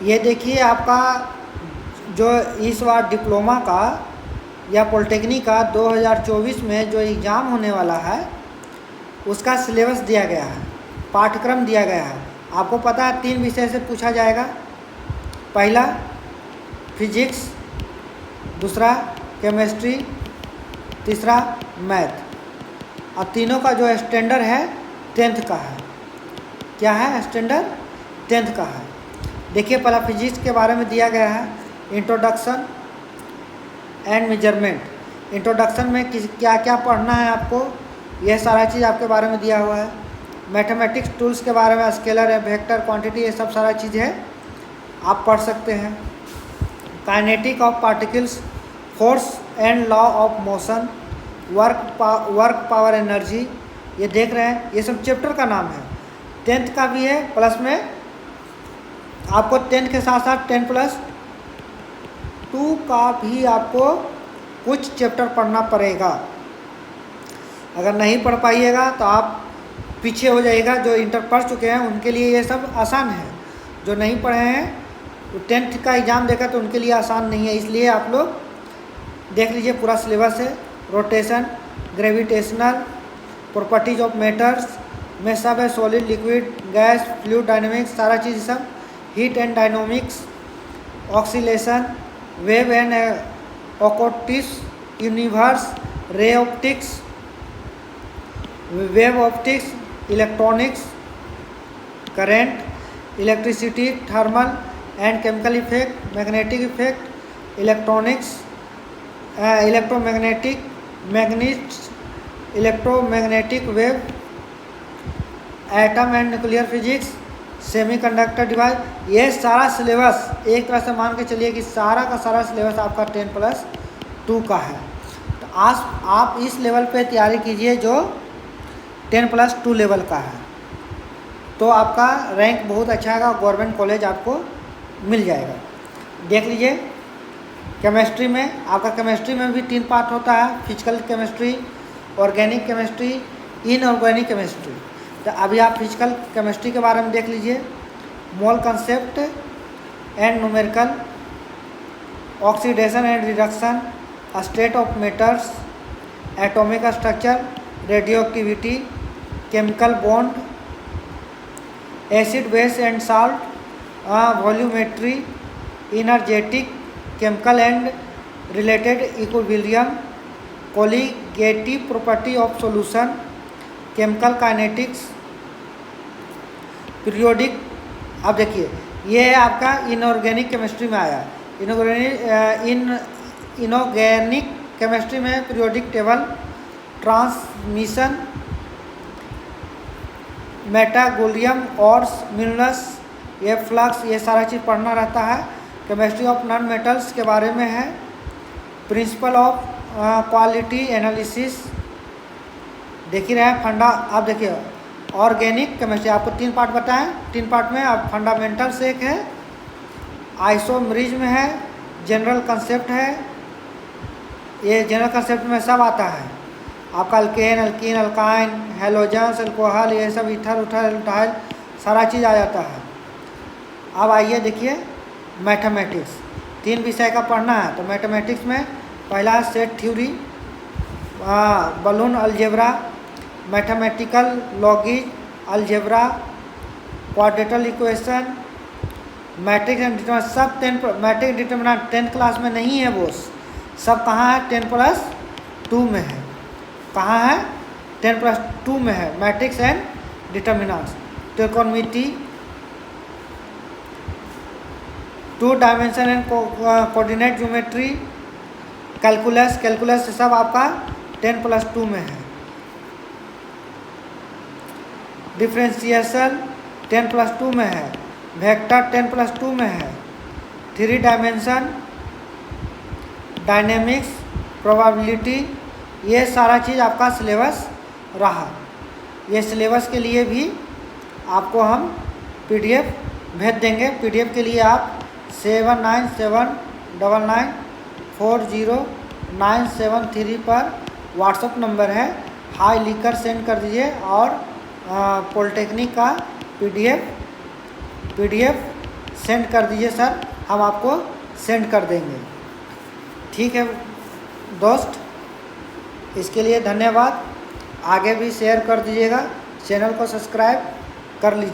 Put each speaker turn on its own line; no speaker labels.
ये देखिए आपका जो इस बार डिप्लोमा का या पॉलिटेक्निक का 2024 में जो एग्ज़ाम होने वाला है उसका सिलेबस दिया गया है, पाठ्यक्रम दिया गया है। आपको पता है 3 विषय से पूछा जाएगा। पहला फिजिक्स, दूसरा केमिस्ट्री, तीसरा मैथ। और तीनों का जो स्टैंडर्ड है 10th का है। क्या है? स्टैंडर्ड 10th का है। देखिए पहला फिजिक्स के बारे में दिया गया है, इंट्रोडक्शन एंड मेजरमेंट। इंट्रोडक्शन में क्या क्या पढ़ना है आपको, यह सारा चीज़ आपके बारे में दिया हुआ है। मैथमेटिक्स टूल्स के बारे में, स्केलर है, वेक्टर, क्वांटिटी, ये सब सारा चीज़ है, आप पढ़ सकते हैं। Kinetic of particles, force and law of motion, work power energy, ये देख रहे हैं, ये सब चैप्टर का नाम है। 10th का भी है, प्लस में आपको 10th के साथ साथ 10+2 का भी आपको कुछ चैप्टर पढ़ना पड़ेगा। अगर नहीं पढ़ पाइएगा तो आप पीछे हो जाइएगा। जो इंटर पढ़ चुके हैं उनके लिए ये सब आसान है, जो नहीं पढ़े हैं तो 10th का एग्ज़ाम देगा तो उनके लिए आसान नहीं है। इसलिए आप लोग देख लीजिए, पूरा सिलेबस है। Rotation, gravitational, properties of matters में सब है, solid, liquid, gas, fluid dynamics, सारा चीज़ सब, heat and dynamics, oscillation, wave and acoustics, universe, ray optics, wave optics, electronics, current, electricity, thermal and chemical effect, magnetic effect, electronics, electromagnetic, electromagnetic wave, atom and nuclear physics, semiconductor device. ये सारा syllabus एक तरह से मान के चलिए कि सारा का सारा सिलेबस आपका 10+2 का है। तो आज आप इस लेवल पे तैयारी कीजिए जो 10+2 लेवल का है, तो आपका रैंक बहुत अच्छा आएगा, गवर्नमेंट कॉलेज आपको मिल जाएगा। देख लीजिए केमिस्ट्री में, आपका केमिस्ट्री में भी 3 पार्ट होता है, physical chemistry, organic chemistry, inorganic chemistry. तो अभी आप फिजिकल केमिस्ट्री के बारे में देख लीजिए। Mole concept and numerical, oxidation and reduction, state of matters, atomic structure, radio activity, chemical bond, acid base and salt, volumetry, energetic, chemical and related equilibrium, colligative property of solution, chemical kinetics, periodic. अब देखिए ये है आपका inorganic chemistry में आया। Inorganic chemistry में periodic table, transmission, मेटागोलियम और मिनरल्स, ये फ्लक्स, ये सारा चीज़ पढ़ना रहता है। केमिस्ट्री ऑफ नॉन मेटल्स के बारे में है। प्रिंसिपल ऑफ क्वालिटी एनालिसिस, देख ही रहे हैं। फंडा, आप देखिए ऑर्गेनिक केमिस्ट्री आपको 3 पार्ट बताएं, 3 पार्ट में आप फंडामेंटल्स एक है, आइसोमेरिज्म है, जनरल कंसेप्ट है। ये जनरल कंसेप्ट में सब आता है आपका, alkane, alkyne, alkyne, halogens, alcohol, ये सब, ईथर, उथर, एल्टाइल, सारा चीज़ आ जाता है। अब आइए देखिए मैथमेटिक्स, 3 विषय का पढ़ना है। तो मैथमेटिक्स में पहला है set theory, Boolean algebra, mathematical लॉगिज algebra, quadratical equation, matrix and determinant, सब 10 मैट्रिक्स डिटरमिनेंट 10th क्लास में नहीं है। वो सब कहाँ है? 10+2 में है। कहाँ है? 10+2 में है, matrix and determinants. Trigonometry, 2 dimension and coordinate geometry, calculus, calculus सब आपका 10+2 में है। डिफरेंशिएशन 10+2 में है। वेक्टर 10+2 में है। 3 डायमेंशन, डायनेमिक्स, प्रोबेबिलिटी, ये सारा चीज़ आपका सिलेबस रहा। ये सिलेबस के लिए भी आपको हम PDF भेज देंगे। PDF के लिए आप 7979940973 पर व्हाट्सएप नंबर है, हाई लिखकर सेंड कर दीजिए और पॉलिटेक्निक का PDF सेंड कर दीजिए सर, हम आपको सेंड कर देंगे। ठीक है दोस्त, इसके लिए धन्यवाद। आगे भी शेयर कर दीजिएगा, चैनल को सब्सक्राइब कर लीजिए।